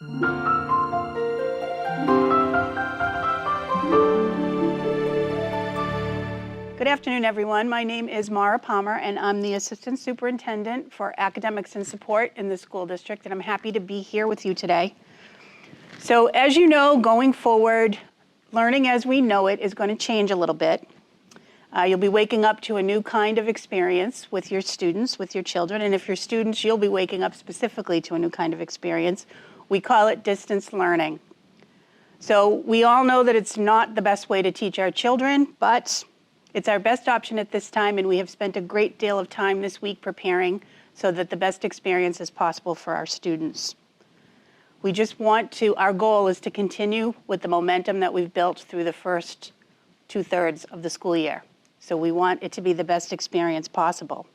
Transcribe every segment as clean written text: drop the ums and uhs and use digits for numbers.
Good afternoon, everyone. My name is Maura and I'm the Assistant Superintendent for Academics and Support in the school district, and I'm happy to be here with you today. So as you know, going forward, learning as we know it is going to change a little bit. You'll be waking up to a new kind of experience with your students, with your children, and if you're students, you'll be waking up specifically to a new kind of experience. We call it distance learning. So we all know that it's not the best way to teach our children, but it's our best option at this time, and we have spent a great deal of time this week preparing so that the best experience is possible for our students. We just want to, our goal is to continue with the momentum that we've built through the first 2/3 of the school year. So we want it to be the best experience possible.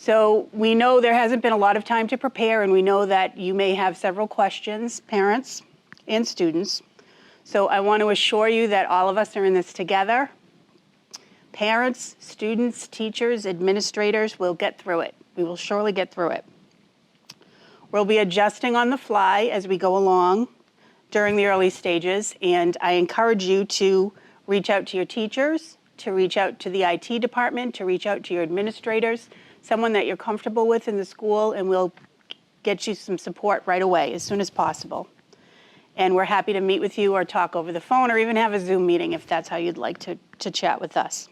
So we know there hasn't been a lot of time to prepare, and we know that you may have several questions, parents and students. So I want to assure you that all of us are in this together. Parents, students, teachers, administrators will get through it. We will surely get through it. We'll be adjusting on the fly as we go along during the early stages, and I encourage you to reach out to your teachers, to reach out to the IT department, to reach out to your administrators, someone that you're comfortable with in the school, and we'll get you some support right away as soon as possible. And we're happy to meet with you or talk over the phone or even have a Zoom meeting if that's how you'd like to chat with us.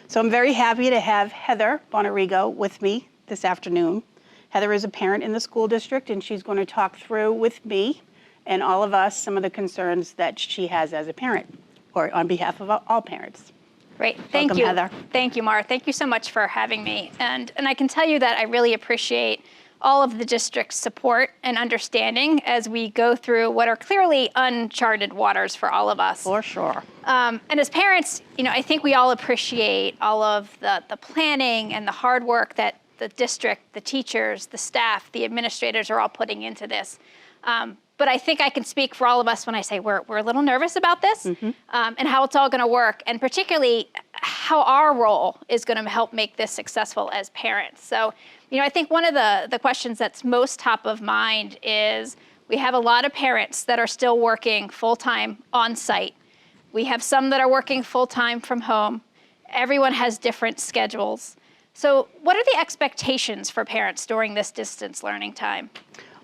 So I'm very happy to have Heather Bonariggo with me this afternoon. Heather is a parent in the school district, and she's going to talk through with me and all of us some of the concerns that she has as a parent, or on behalf of all parents. Great, thank you. Heather. Thank you, Maura. Thank you so much for having me. And I can tell you that I really appreciate all of the district's support and understanding as we go through what are clearly uncharted waters for all of us. For sure. And as parents, I think we all appreciate all of the planning and the hard work that the district, the teachers, the staff, the administrators are all putting into this. But I think I can speak for all of us when I say we're a little nervous about this and how it's all going to work, and particularly how our role is going to help make this successful as parents. So, I think one of the questions that's most top of mind is we have a lot of parents that are still working full-time on site. We have some that are working full-time from home. Everyone has different schedules. So what are the expectations for parents during this distance learning time?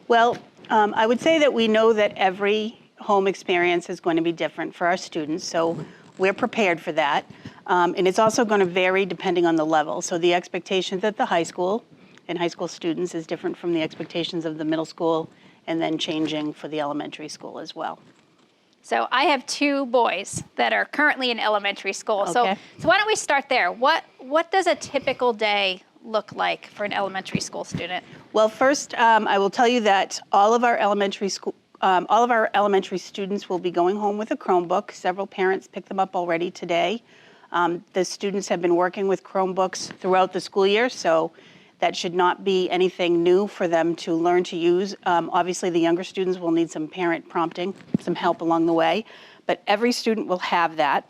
Well, I would say that we know that every home experience is going to be different for our students, so we're prepared for that. And it's also going to vary depending on the level. So the expectations at the high school and high school students is different from the expectations of the middle school, and then changing for the elementary school as well. So I have 2 boys that are currently in elementary school. Okay. So why don't we start there? What does a typical day look like for an elementary school student? Well, first, I will tell you that all of our elementary students will be going home with a Chromebook. Several parents picked them up already today. The students have been working with Chromebooks throughout the school year, so that should not be anything new for them to learn to use. Obviously, the younger students will need some parent prompting, some help along the way, but every student will have that.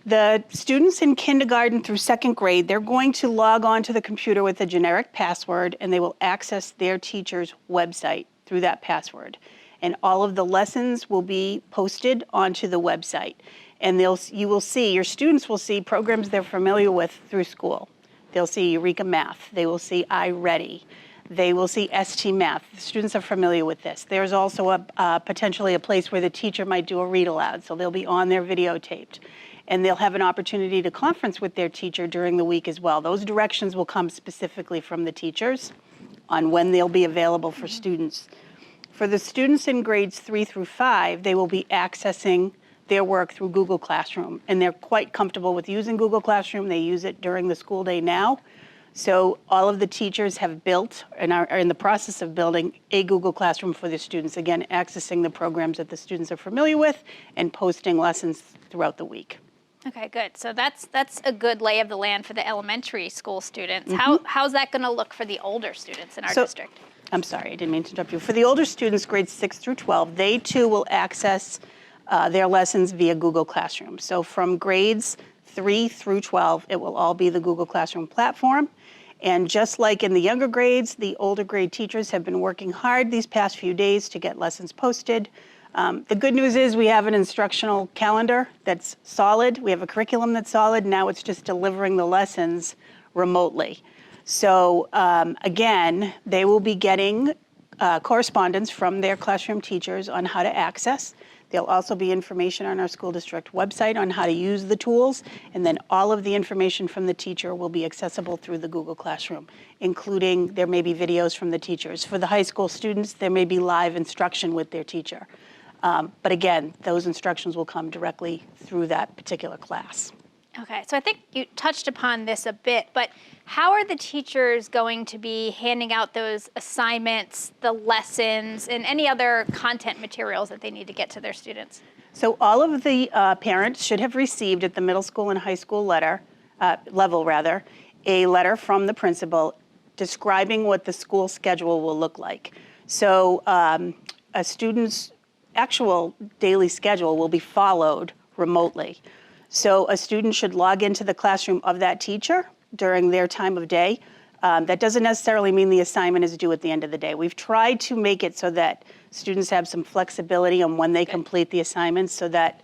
The students in kindergarten through 2nd grade, they're going to log on to the computer with a generic password, and they will access their teacher's website through that password. And all of the lessons will be posted onto the website. And your students will see programs they're familiar with through school. They'll see Eureka Math. They will see iReady. They will see ST Math. The students are familiar with this. There's also potentially a place where the teacher might do a read aloud, so they'll be on there videotaped. And they'll have an opportunity to conference with their teacher during the week as well. Those directions will come specifically from the teachers on when they'll be available for students. For the students in grades 3 through 5, they will be accessing their work through Google Classroom, and they're quite comfortable with using Google Classroom. They use it during the school day now. So all of the teachers have built and are in the process of building a Google Classroom for the students, again, accessing the programs that the students are familiar with and posting lessons throughout the week. Okay, good. So that's a good lay of the land for the elementary school students. How's that going to look for the older students in our district? I'm sorry, I didn't mean to interrupt you. For the older students, grades 6 through 12, they too will access their lessons via Google Classroom. So from grades 3 through 12, it will all be the Google Classroom platform. And just like in the younger grades, the older grade teachers have been working hard these past few days to get lessons posted. The good news is we have an instructional calendar that's solid. We have a curriculum that's solid. Now it's just delivering the lessons remotely. So again, they will be getting correspondence from their classroom teachers on how to access. There'll also be information on our school district website on how to use the tools, and then all of the information from the teacher will be accessible through the Google Classroom, including there may be videos from the teachers. For the high school students, there may be live instruction with their teacher. But again, those instructions will come directly through that particular class. Okay, so I think you touched upon this a bit, but how are the teachers going to be handing out those assignments, the lessons, and any other content materials that they need to get to their students? So all of the parents should have received at the middle school and high school level, a letter from the principal describing what the school schedule will look like. So a student's actual daily schedule will be followed remotely. So a student should log into the classroom of that teacher during their time of day. That doesn't necessarily mean the assignment is due at the end of the day. We've tried to make it so that students have some flexibility on when they complete the assignments, so that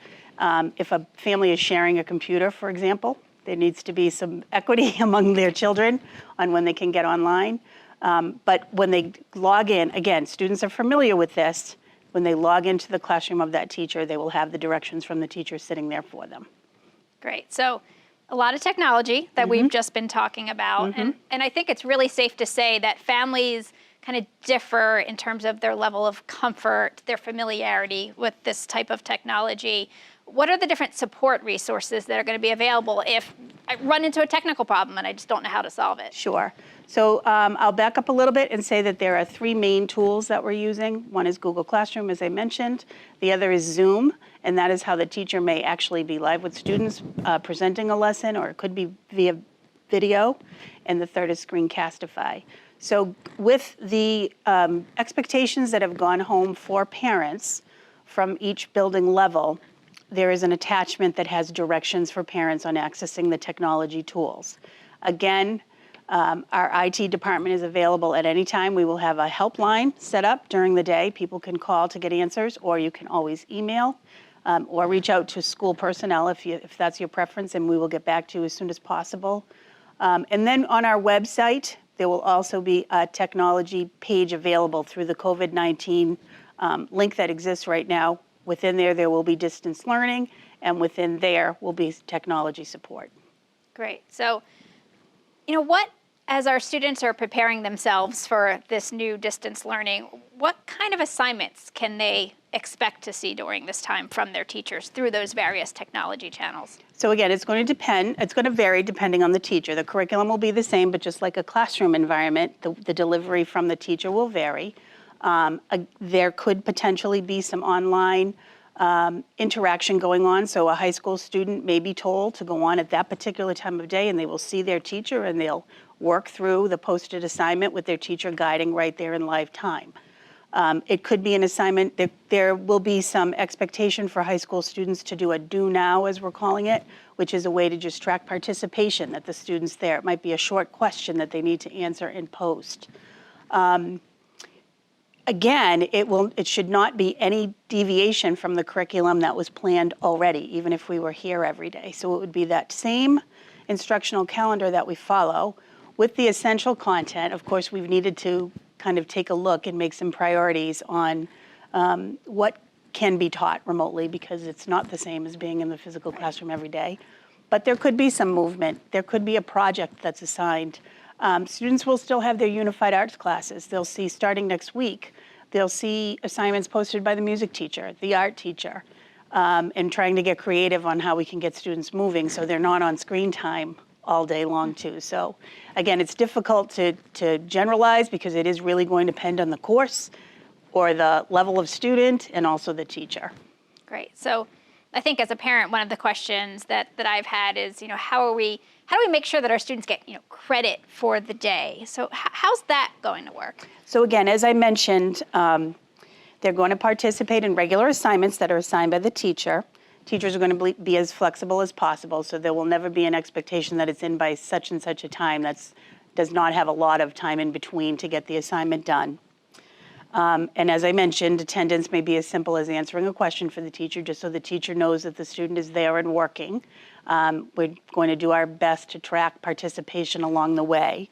if a family is sharing a computer, for example, there needs to be some equity among their children on when they can get online. But when they log in, again, students are familiar with this. When they log into the classroom of that teacher, they will have the directions from the teacher sitting there for them. Great. So a lot of technology that we've just been talking about. And I think it's really safe to say that families kind of differ in terms of their level of comfort, their familiarity with this type of technology. What are the different support resources that are going to be available if I run into a technical problem and I just don't know how to solve it? Sure. So I'll back up a little bit and say that there are three main tools that we're using. One is Google Classroom, as I mentioned. The other is Zoom, and that is how the teacher may actually be live with students presenting a lesson, or it could be via video. And the third is Screencastify. So with the expectations that have gone home for parents from each building level, there is an attachment that has directions for parents on accessing the technology tools. Again, our IT department is available at any time. We will have a helpline set up during the day. People can call to get answers, or you can always email or reach out to school personnel if that's your preference, and we will get back to you as soon as possible. And then on our website, there will also be a technology page available through the COVID-19 link that exists right now. Within there will be distance learning, and within there will be technology support. Great. So, what, as our students are preparing themselves for this new distance learning, what kind of assignments can they expect to see during this time from their teachers through those various technology channels? So again, it's going to depend. It's going to vary depending on the teacher. The curriculum will be the same, but just like a classroom environment, the delivery from the teacher will vary. There could potentially be some online interaction going on. So a high school student may be told to go on at that particular time of day, and they will see their teacher, and they'll work through the posted assignment with their teacher guiding right there in live time. It could be an assignment. There will be some expectation for high school students to do a do now, as we're calling it, which is a way to just track participation that the student's there. It might be a short question that they need to answer in post. Again, it should not be any deviation from the curriculum that was planned already, even if we were here every day. So it would be that same instructional calendar that we follow with the essential content. Of course, we've needed to kind of take a look and make some priorities on what can be taught remotely, because it's not the same as being in the physical classroom every day. But there could be some movement. There could be a project that's assigned. Students will still have their unified arts classes. They'll see, starting next week, they'll see assignments posted by the music teacher, the art teacher, and trying to get creative on how we can get students moving so they're not on screen time all day long too. So again, it's difficult to generalize, because it is really going to depend on the course or the level of student and also the teacher. Great. So I think as a parent, one of the questions that I've had is, how do we make sure that our students get, credit for the day? So how's that going to work? So again, as I mentioned, they're going to participate in regular assignments that are assigned by the teacher. Teachers are going to be as flexible as possible, so there will never be an expectation that it's in by such and such a time. That's does not have a lot of time in between to get the assignment done. And as I mentioned, attendance may be as simple as answering a question for the teacher, just so the teacher knows that the student is there and working. We're going to do our best to track participation along the way.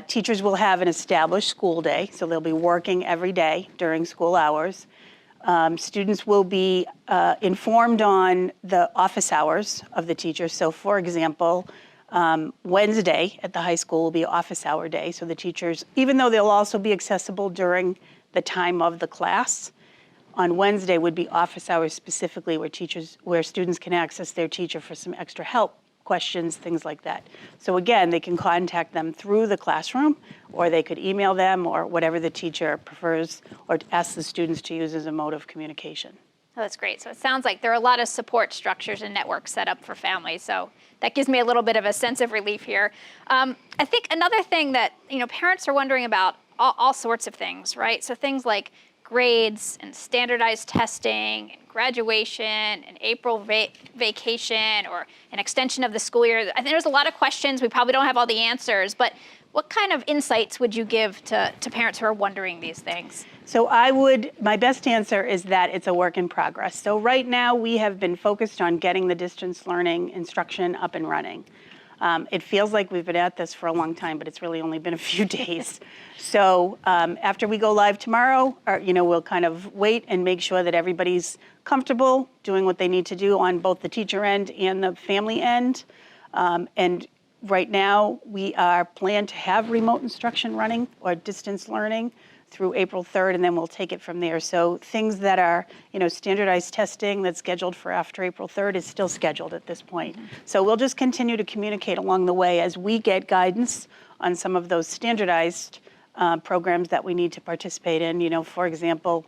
Teachers will have an established school day, so they'll be working every day during school hours. Students will be informed on the office hours of the teacher. So for example, Wednesday at the high school will be office hour day. So the teachers, even though they'll also be accessible during the time of the class, on Wednesday would be office hours specifically where students can access their teacher for some extra help, questions, things like that. So again, they can contact them through the classroom, or they could email them, or whatever the teacher prefers, or ask the students to use as a mode of communication. Oh, that's great. So it sounds like there are a lot of support structures and networks set up for families. So that gives me a little bit of a sense of relief here. I think another thing that parents are wondering about all sorts of things, right? So things like grades and standardized testing and graduation and April vacation or an extension of the school year. I think there's a lot of questions. We probably don't have all the answers, but what kind of insights would you give to parents who are wondering these things? So my best answer is that it's a work in progress. So right now we have been focused on getting the distance learning instruction up and running. It feels like we've been at this for a long time, but it's really only been a few days. So after we go live tomorrow, we'll kind of wait and make sure that everybody's comfortable doing what they need to do on both the teacher end and the family end. And right now, we are planned to have remote instruction running or distance learning through April 3rd, and then we'll take it from there. So things that are, standardized testing that's scheduled for after April 3rd is still scheduled at this point. So we'll just continue to communicate along the way as we get guidance on some of those standardized programs that we need to participate in. For example,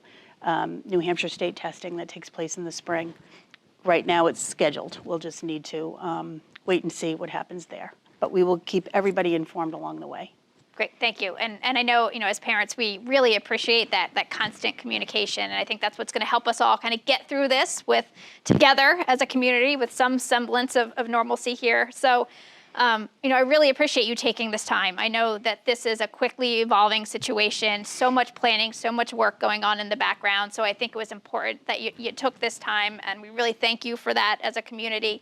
New Hampshire state testing that takes place in the spring. Right now it's scheduled. We'll just need to wait and see what happens there. But we will keep everybody informed along the way. Great, thank you. And I know, as parents, we really appreciate that constant communication. And I think that's what's going to help us all kind of get through this together as a community with some semblance of normalcy here. So, I really appreciate you taking this time. I know that this is a quickly evolving situation, so much planning, so much work going on in the background. So I think it was important that you took this time, and we really thank you for that as a community.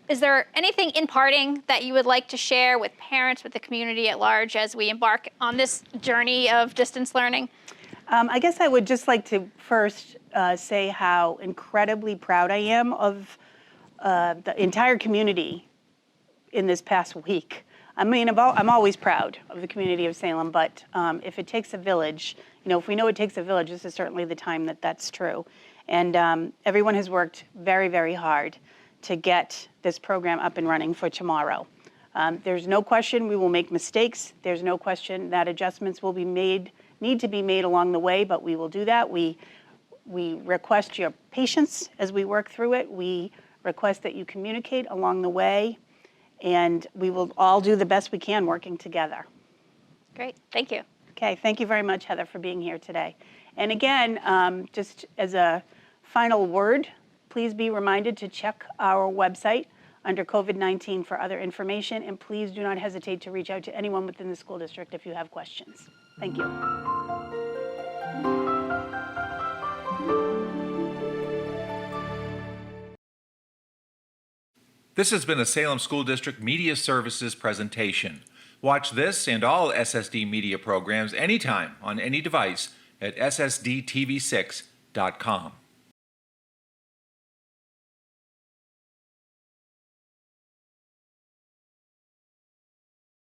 Is there anything in parting that you would like to share with parents, with the community at large, as we embark on this journey of distance learning? I guess I would just like to first say how incredibly proud I am of the entire community in this past week. I mean, I'm always proud of the community of Salem, but if it takes a village, if we know it takes a village, this is certainly the time that's true. And everyone has worked very, very hard to get this program up and running for tomorrow. There's no question we will make mistakes. There's no question that adjustments will need to be made along the way, but we will do that. We request your patience as we work through it. We request that you communicate along the way, and we will all do the best we can working together. Great, thank you. Okay, thank you very much, Heather, for being here today. And again, just as a final word, please be reminded to check our website under COVID-19 for other information, and please do not hesitate to reach out to anyone within the school district if you have questions. Thank you. This has been a Salem School District Media Services presentation. Watch this and all SSD media programs anytime on any device at ssdtv6.com.